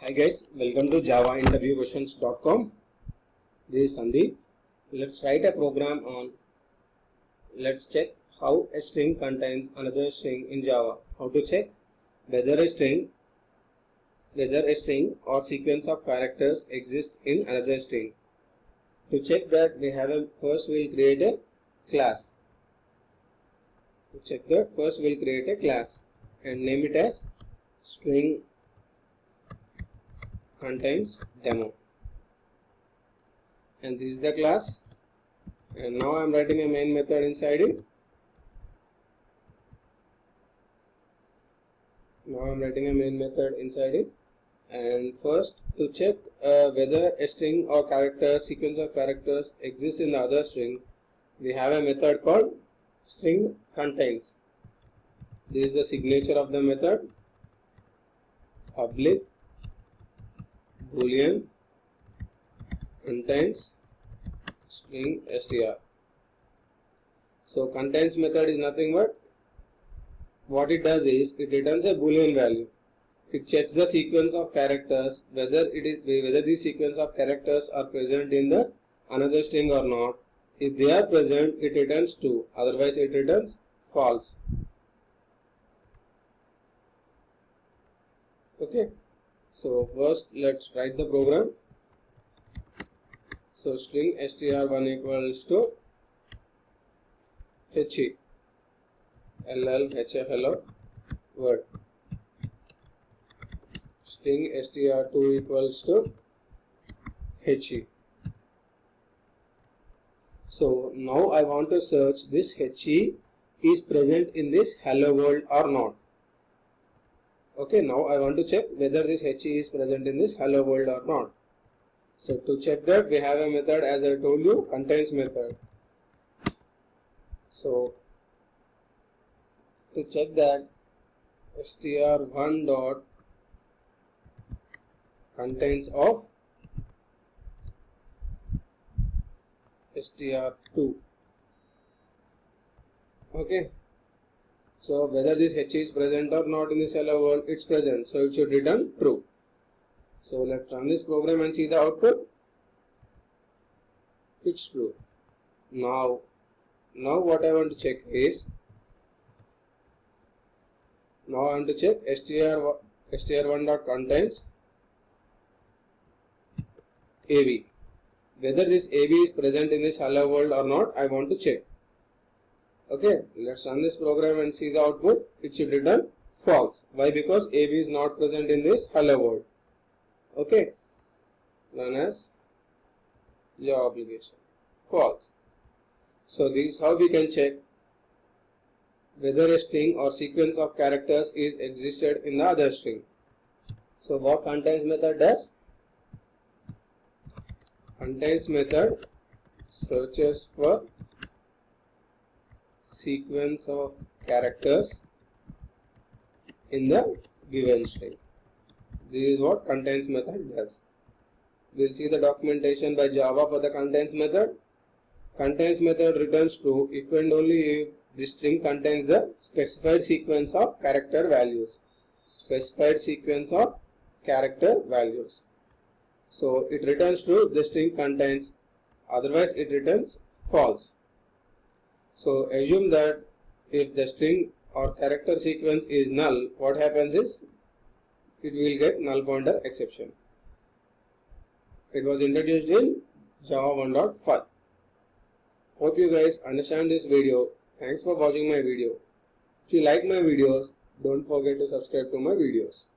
Hi guys, welcome to javainterviewquestions.com. This is Sandeep. Let's write a program on let's check how a string contains another string in Java. How to check whether a string or sequence of characters exists in another string. To check that, first we'll create a class. To check that, first we'll create a class and name it as string contains demo, and this is the class. And now I am writing a main method inside it. And first, to check whether a string or sequence of characters exists in the other string, we have a method called string contains. This is the signature of the method: public boolean contains string str. So contains method is nothing but what it does is it returns a boolean value. It checks the sequence of characters whether these sequence of characters are present in the another string or not. If they are present, it returns true, otherwise it returns false. Okay. So first let's write the program. So string str1 equals to he hello word. String str2 equals to he. So now I want to search this he is present in this hello world or not. Okay, now I want to check whether this he is present in this hello world or not. So to check that, we have a method, as I told you, contains method. So to check that, str1 dot contains of str2. Okay. So whether this he is present or not in this hello world, it's present, so it should return true. So let's run this program and see the output. It's true. Now what I want to check is, str1 dot contains av. Whether this av is present in this hello world or not, I want to check. Okay, let's run this program and see the output. It should return false. Why? Because AB is not present in this hello world. Okay, run as Java application. False. So this is how we can check whether a string or sequence of characters is existed in the other string. So what contains method does? Contains method searches for sequence of characters in the given string. This is what contains method does. We'll see the documentation by Java for the contains method. Contains method returns true if and only if the string contains the specified sequence of character values. So it returns true if the string contains, otherwise it returns false. So assume that if the string or character sequence is null, what happens is it will get null pointer exception. It was introduced in Java 1.5. Hope you guys understand this video. Thanks for watching my video. If you like my videos, don't forget to subscribe to my videos.